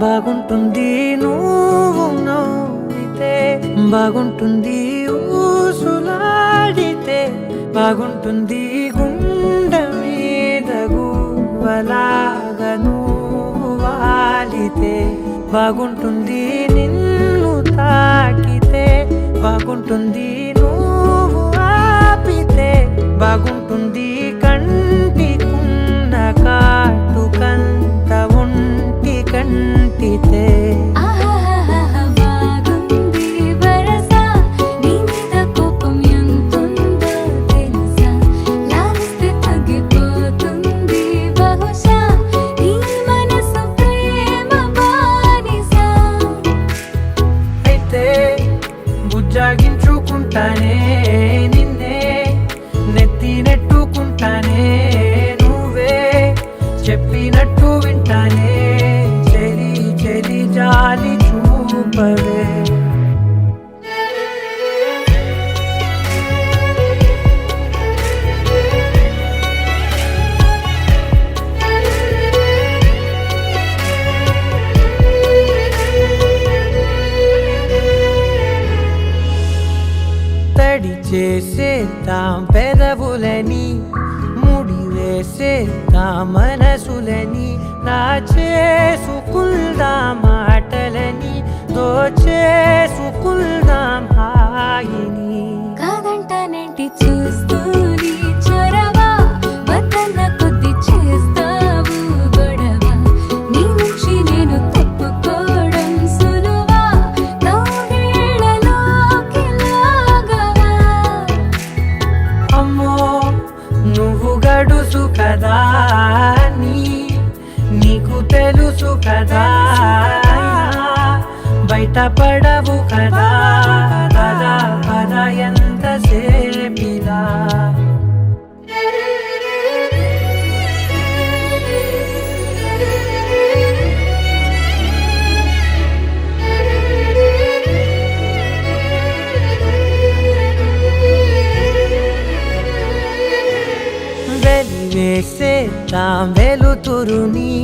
బాగుంటుంది నువ్వు నవ్వితే, బాగుంటుంది ఊసులాడితే, బాగుంటుంది గుండె మీద గువ్వలాగా నువ్వు వాలితే, బాగుంటుంది నిన్ను తాకితే, బాగుంటుంది నువ్వు ఆపితే, బాగుంటుంది కంటికున్న కాటుకంత ఒంటి కంటితే. బుజ్జాగించుకుంటానే నిన్నే, నెత్తి నెట్టుకుంటానే, నువ్వే చెప్పినట్టు వింటానే, చెలి చెలి జాలి చూపవే. తడి చేసేద్దాం పెదవులని, ముడి వేసేద్దాం మనసులని, నా చేసుకుందాం మాటలని, దోచేసుకుందాం హాయిని. కాదంటానేంటి చూస్తూని చొరవా, వద్దన్న కొద్ది చేస్తావు గొడవ, నీ నుంచి నేను తప్పుకోవడం సులువా, నవ్వేళ్ళలోకి లాగవా. అమ్మో నువ్వు గడుసు కదా, నీకు తెలుసు కదా, బయట పడవు కదా, పద పద ఎంతసేపిలా. వెలివేసేద్దాం వెలుతురుని,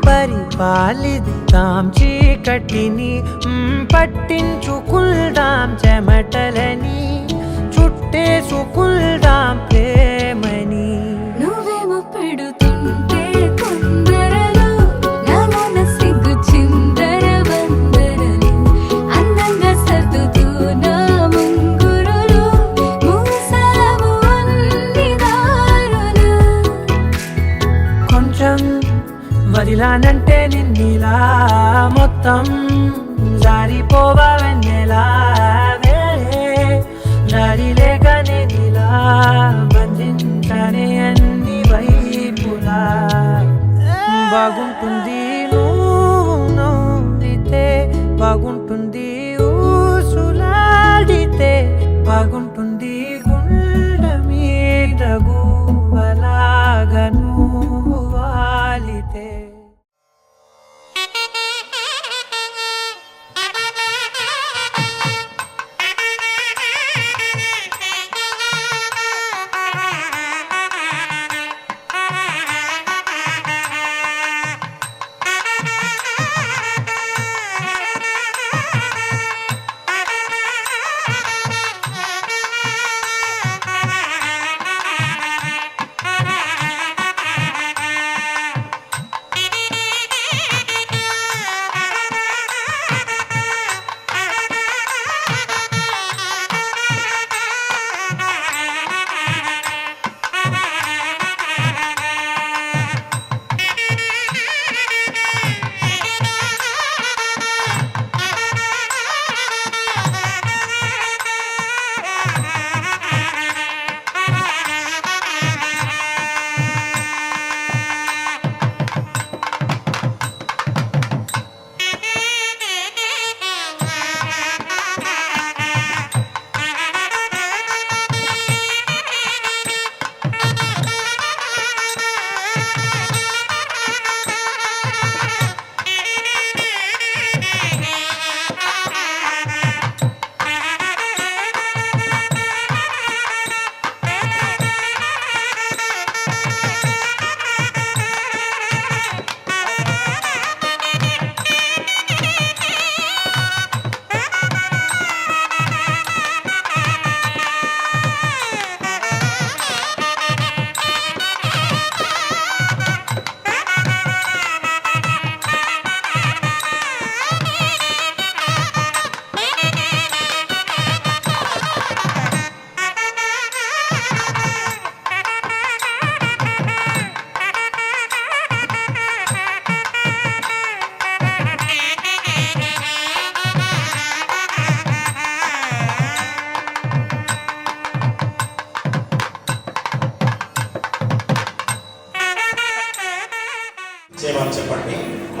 పరిపాలిద్దాం చీకటిని, పట్టించుకుందాం చెమటలని, చుట్టేసుకుందాం ప్రేమని. నువ్వేమో పెడుతుంటే కొందరలు, నాలోన సిగ్గు చిందర వందరలు, అందంగా సర్దుతూ నా ముంగురులు, మూసావు అన్ని దారులు. కొంచెం వదిలానంటే నిన్నిలా, మొత్తం జారిపోవా వెన్నెలా, జారి లేక నేనిలా బంధించనే అన్ని వైపులా. బాగుంటుంది నువ్వు నవ్వితే, బాగుంటుంది ఊసులాడితే, బాగుంటుంది గుండె మీద గువ్వలాగా నువ్వు వాలితే.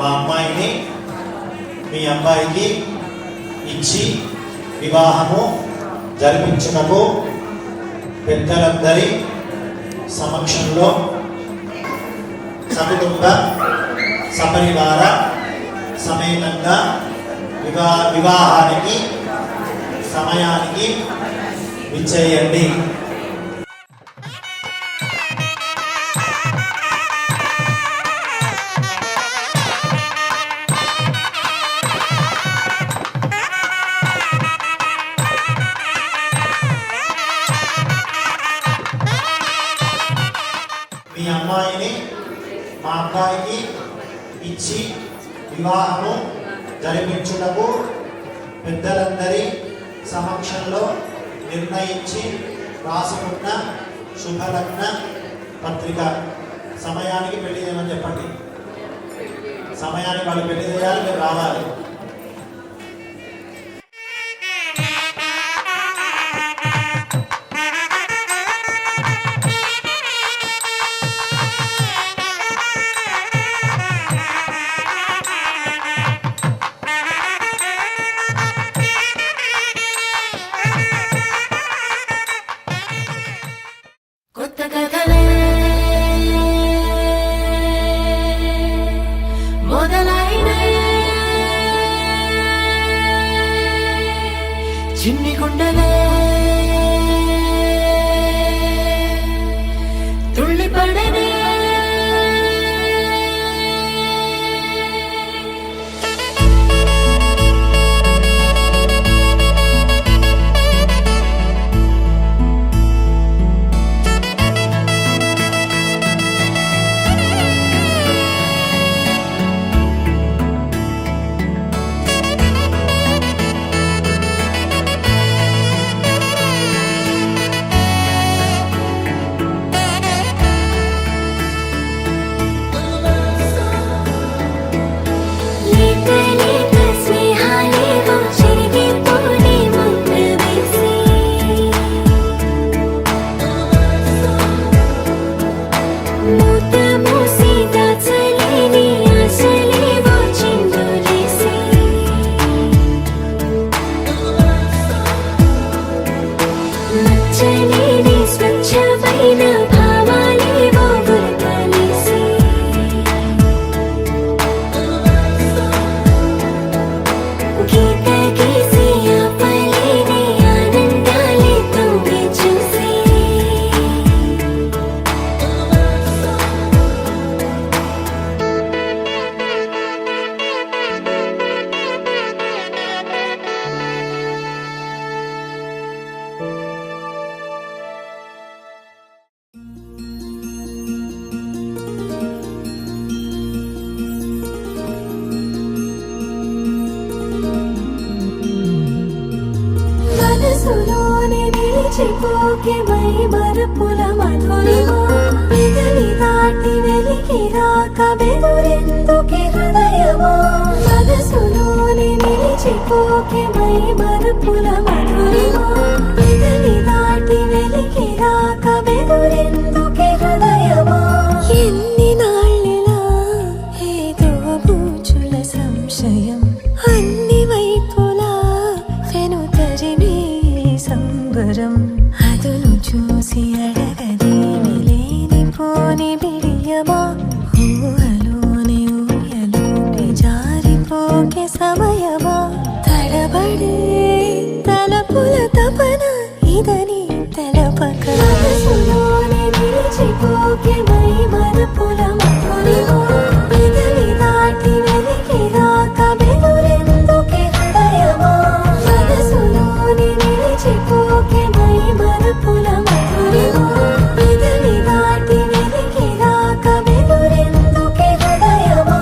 మా అమ్మాయిని మీ అబ్బాయికి ఇచ్చి వివాహము జరిపించుటకు పెద్దలందరి సమక్షంలో సకుటుంబ సపరివార సమేతంగా వివాహానికి సమయానికి విచ్చేయండి. మీ అమ్మాయిని మా అబ్బాయికి ఇచ్చి వివాహము జరిపించుటకు పెద్దలందరి సమక్షంలో నిర్ణయించి రాసుకున్న శుభలగ్న పత్రిక. సమయానికి పెళ్లి చేయమని చెప్పండి. సమయానికి వాళ్ళు పెళ్లి చేయాలి, మీరు రావాలి. చిన్ని గుండెలే తుళ్ళి పడనే చిపోకే మై మరపుల మధురిమా పెదవి దాటి వెలికి రాక బెదురెందుకే హృదయమా మనసులోని నిలిచిపోకే మై మరపుల మధురిమా పెదవి దాటి వెలికి రాక బెదురెందుకే హృదయమా ఎన్ని నాళ్ళిలా ఏదో బూచుల సంశయం అన్ని వైపులా వెనుతరినే సంబరం అదును చూసి అడగదేమి లేనిపోని బిడియమా ఊహలోని ఊయలోకి జారిపోకే సమయమా తడబడే తలపుల తపన ఇదని తెలపక మనసులోని నిలిచిపోకే మై మరపుల మధురిమా పెదవి దాటి వెలికి రాక బెదురెందుకే హృదయమా మనసులోని నిలిచిపోకే మై మరపుల మధురిమా పెదవి దాటి వెలికి రాక బెదురెందుకే హృదయమా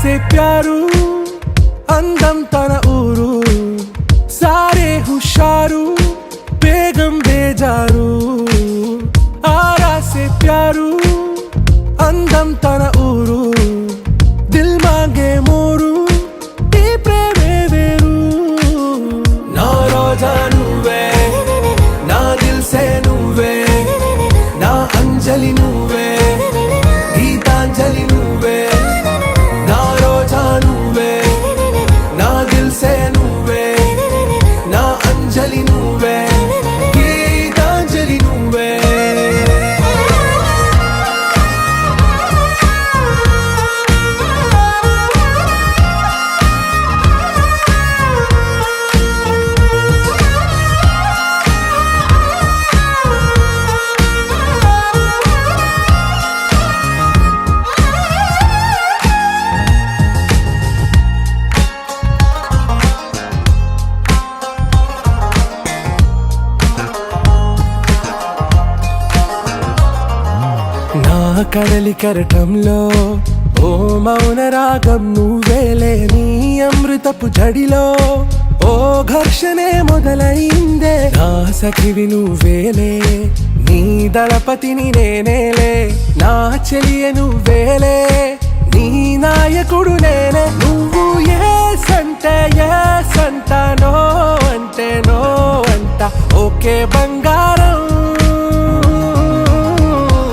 से प्यारू అందం తన ఊరు సారే హుషారు బేగం బేజారు ఆరా సే ప్యారు అందం తన ఊరు దిల్ మాంగే మోరు ఈ ప్రేమే వేరు నా రోజా నువ్వే నా దిల్ సే నువ్వే నా అంజలి నువ్వే గీతాంజలి నువ్వే నా రోజా నువ్వే నా దిల్ సే నువ్వే నా అంజలి నువ్వే గీతాంజలి నువ్వే నా కడలి కరటంలో ఓ మౌన రాగం నువ్వేలే నీ అమృతపు జడిలో ఓ ఘర్షణే మొదలైందే నా సఖివి నువ్వేలే నీ దళపతిని నేనేలే నా చెలియ నువ్వేలే నీ నాయకుడు నేనే నువ్వు ఏ సంట నో అంటే నో అంట ఓకే బంగారం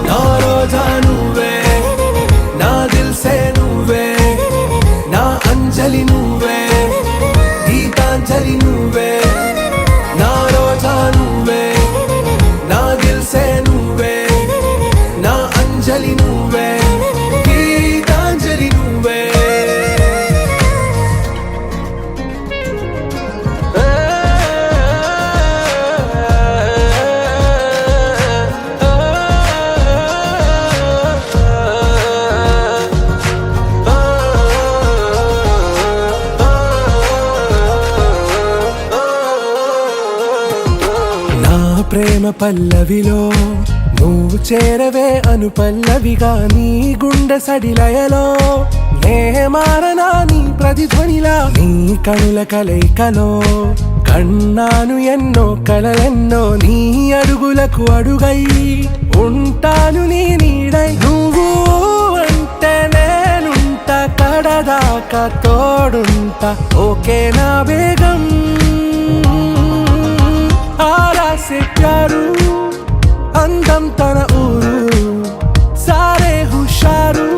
నా రోజా నువ్వే నా దిల్ సే నువ్వే నా అంజలి నువ్వే గీతాంజలి నువ్వే నా రోజా నువ్వే నా దిల్ సే నువ్వే నా అంజలి నువ్వే గీతాంజలి నువ్వే నా ప్రేమ పల్లవిలో నువ్వు చేరవే అను పల్లవిగా నీ గుండె సడిలయలో నే మారనా నీ ప్రతిధ్వనిలా నీ కనుల కలయికలో కన్నాను ఎన్నో కలలెన్నో నీ అడుగులకు అడుగై ఉంటాను నీ నీడై నువ్వు అంటే నేనుంట కడదాకా తోడుంటా ఓకే నా బేగం ఆరా సే ప్యారు అందం తన ఊరు సారే హుషారు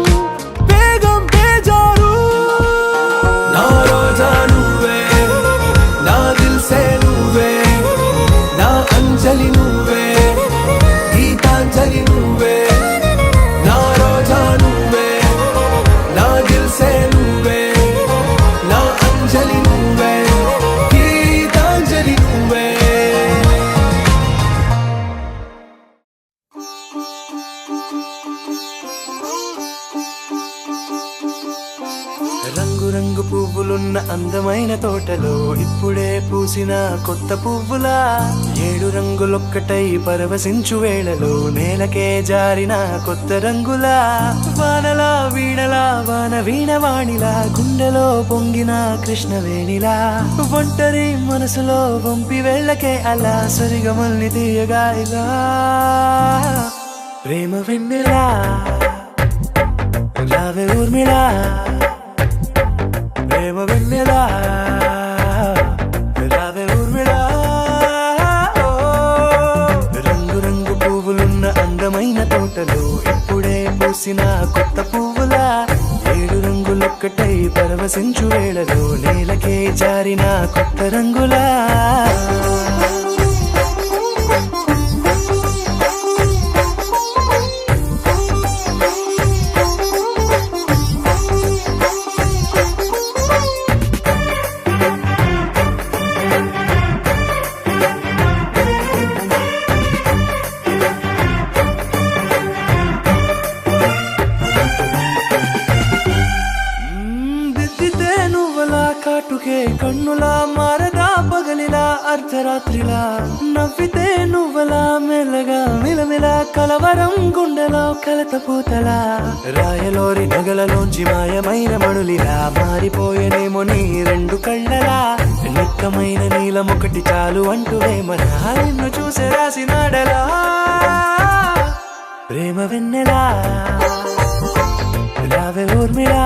బేగం బేజారు నా రోజా నువ్వే నా దిల్ సే నువ్వే నా అంజలి నువ్వే గీతాంజలి నువ్వే నా రోజా నువ్వే నా దిల్ సే నువ్వే నా అంజలి నువ్వే గీతాంజలి నువ్వే రంగు రంగు పువ్వులున్న అందమైన తోటలో ఇప్పుడే పూసిన కొత్త పువ్వులా 7 రంగులొక్కటై పరవశించు వేళలో నేలకే జారిన కొత్త రంగులా వానలా వీణలా వాన వీణవాణిలా గుండెలో పొంగిన కృష్ణవేణిలా ఒంటరి మనసులో వంపి వెళ్ళకే అలా సరిగమల్ని తీయగా ఇలా ప్రేమ వెన్నెలా రావే ఊర్మిళా ప్రేమ వెన్నెలా రావే ఊర్మిళా రంగు రంగు పువ్వులున్న అందమైన తోటలో ఇప్పుడే పూసిన కొత్త పువ్వులా 7 రంగులొక్కటై పరవశించు వేళలో నేలకే జారిన కొత్త రంగులా కాటుకే కన్నులా మారదా పగలిలా అర్ధరాత్రిలా నవ్వి నవ్వితే నువ్వలా మెల్లగా మిలమిల కలవరం గుండెలో కలత పూతలా రాయలోరి నగలలోంచి మాయమైన మణులిలా మారిపోయేనేమో నీ రెండు కళ్ళలా నిక్కమైన నీలం ఒకటి చాలు అంటూ వేమన నిన్ను చూసే రాసినాడలా ప్రేమ వెన్నెలా రావే ఊర్మిళా